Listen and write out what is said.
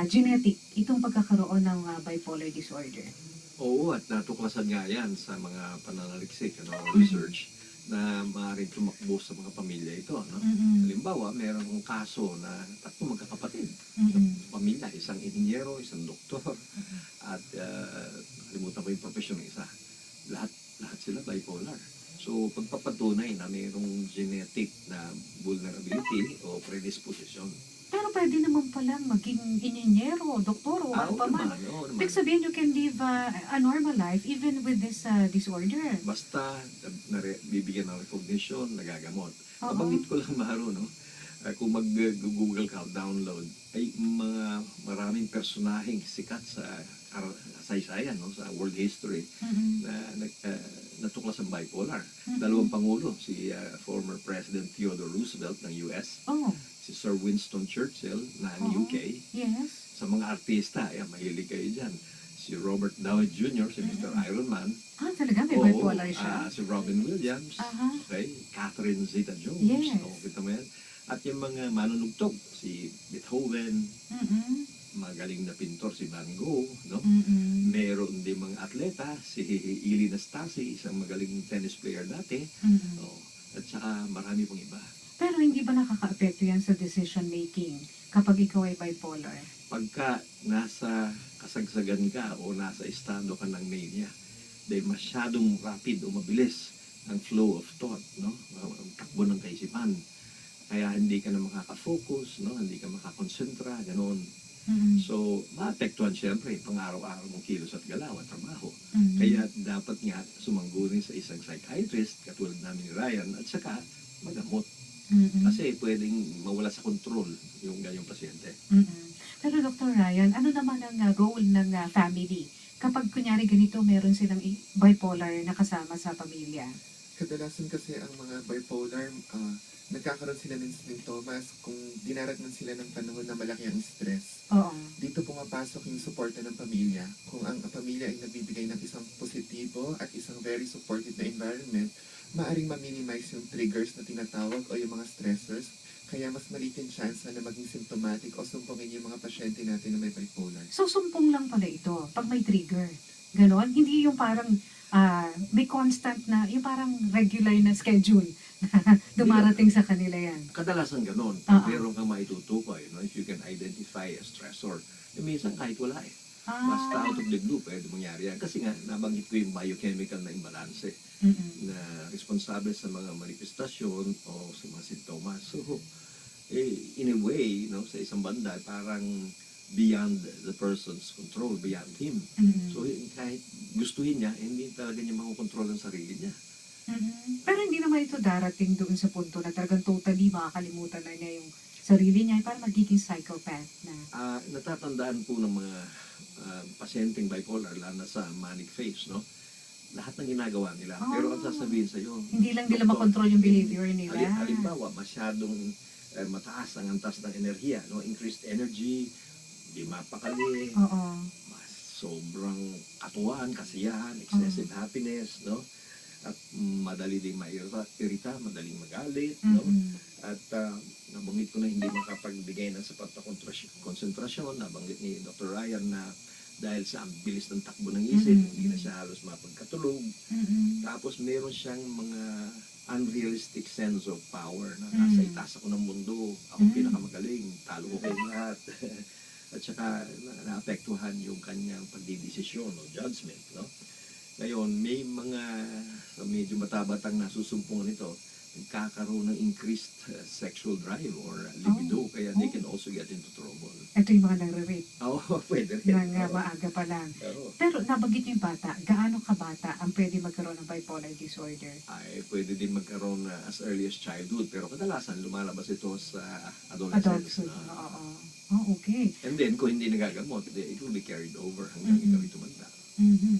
Genetic itong pagkakaroon ng bipolar disorder? Oo, at natuklasan nga yan sa mga pananaliksik, Mhm. research na maaaring tumakbo sa mga pamilya ito. No? Mm. Halimbawa, merong kaso na tatlong magkakapatid sa Mm. pamilya, isang inhinyero, isang doktor, Mm. at kalimutan ko yung profesyon ng isa. Lahat sila bipolar. So, pagpapatunay na mayroong genetic na vulnerability o predisposition. Pero pwede naman palang maging inhinyero, doktor o ano Oo pa man. naman, oo naman. Ibig sabihin, you can live a normal life even with this disorder. Basta bibigyan ng recognition, nagagamot. Oo. Mabanggit ko lang, Maru, no? Kung mag-Google ka, download, ay maraming personaheng sikat sa kasaysayan, no? Sa world history Mm-mm. na natuklas ang bipolar. Mm-mm. Dalawang pangulo, si former President Theodore Roosevelt ng US, Oh, si Sir Winston Churchill ng Oo. UK. yes. Sa mga artista, mahilig kayo dyan. Si Robert Downey Jr., si Mr. Iron Man. Talaga may Oo, bipolar siya? si Robin Williams. Aha. Okay, Catherine Zeta-Jones. Yes. Kita mo yan. At yung mga manunugtog, si Beethoven, Mm-mm. magaling na pintor si Van Gogh, no? Mm-mm. Meron din mga atleta, si Ilie Nastase, isang magaling tennis player dati. Mm-mm. At saka marami pong iba. Pero hindi ba nakaka-apekto yan sa decision making kapag ikaw ay bipolar? Pagka nasa kasagsagan ka o nasa estado ka ng mania, dahil masyadong rapid o mabilis ang flow of thought, no? Ang takbo ng kaisipan. Kaya hindi ka na makaka-focus, no? Hindi ka makakonsentra, ganoon. Mm-mm. So, maapektuhan siyempre pang-araw-araw mong kilos at galaw at trabaho. Mm-mm. Kaya dapat nga sumanggunin sa isang psychiatrist, katulad namin ni Ryan, at saka magamot. Mm-mm. Kasi pwedeng mawala sa kontrol yung ganyong pasyente. Mm-mm. Pero Dr. Ryan, ano naman ang role ng family? Kapag kunyari ganito, meron silang bipolar na kasama sa pamilya. Kadalasan kasi ang mga bipolar, nagkakaroon sila ng sintomas kung dinarating sila ng panahon na malaki ang stress. Oo. Dito pumapasok yung suporta ng pamilya. Kung ang pamilya ay nagbibigay ng isang positibo at isang very supportive na environment, maaring ma-minimize yung triggers na tinatawag o yung mga stressors. Kaya mas maliit yung chance na maging symptomatic o sumpungin yung mga pasyente natin na may bipolar. So, sumpong lang pala ito pag may trigger. Ganon? Hindi yung parang may constant na, yung parang regular na schedule na dumarating sa kanila yan. Kadalasan ganon. Oo. Meron kang maitutukoy, no? If you can identify a stressor. Minsan kahit wala Basta out of the blue, pwede mangyari yan. Kasi nga, nabanggit ko yung biochemical na imbalance Mm-mm. na responsable sa mga manifestasyon o sa mga sintomas. So, in a way, no, sa isang banda, parang beyond the person's control, beyond him. Mm-mm. So, kahit gustuhin niya, hindi talaga niya makokontrol ang sarili niya. Mm-mm. Pero hindi naman ito darating doon sa punto na talagang totally makakalimutan na niya yung sarili niya, para magiging psychopath na. Natatandaan po ng mga pasyenteng bipolar, lalo na sa manic phase, no? Lahat ng ginagawa nila. Pero ang sasabihin sa'yo, Hindi lang nila doktor, makontrol yung behavior nila. Halimbawa, masyadong mataas ang antas ng enerhiya, no? Increased energy, di mapakali, Oo. sobrang katuwaan, kasiyahan, excessive happiness, no? At madali ding mairita, madaling magalit, no? Mm-mm. At nabanggit ko na hindi makapagbigay ng sapat na konsentrasyon. Nabanggit ni Dr. Ryan na dahil sa ang bilis ng takbo ng isip, hindi na siya halos mapagkatulog. Mm-mm. Tapos meron siyang mga unrealistic sense of power na nasa itaas ako ng mundo, ako pinakamagaling, talo ko kayong lahat. At saka naapektuhan yung kanyang pagdidesisyon o judgment, no? Ngayon, may mga medyo matabatang nasusumpungan nito, nagkakaroon ng increased sexual drive or libido, kaya they can also get into trouble. Ito yung mga nare-rape Pwede rin. ng maaga pa lang. Oo. Pero nabanggit niyo yung bata, gaano kabata ang pwede magkaroon ng bipolar disorder? Ay, pwede din magkaroon as early as childhood, pero kadalasan lumalabas ito sa adolescence. Adulthood. Oo. Oh, okay. And then, kung hindi nagagamot, it will be carried over hanggang ikaw tumanda. Mm-hmm.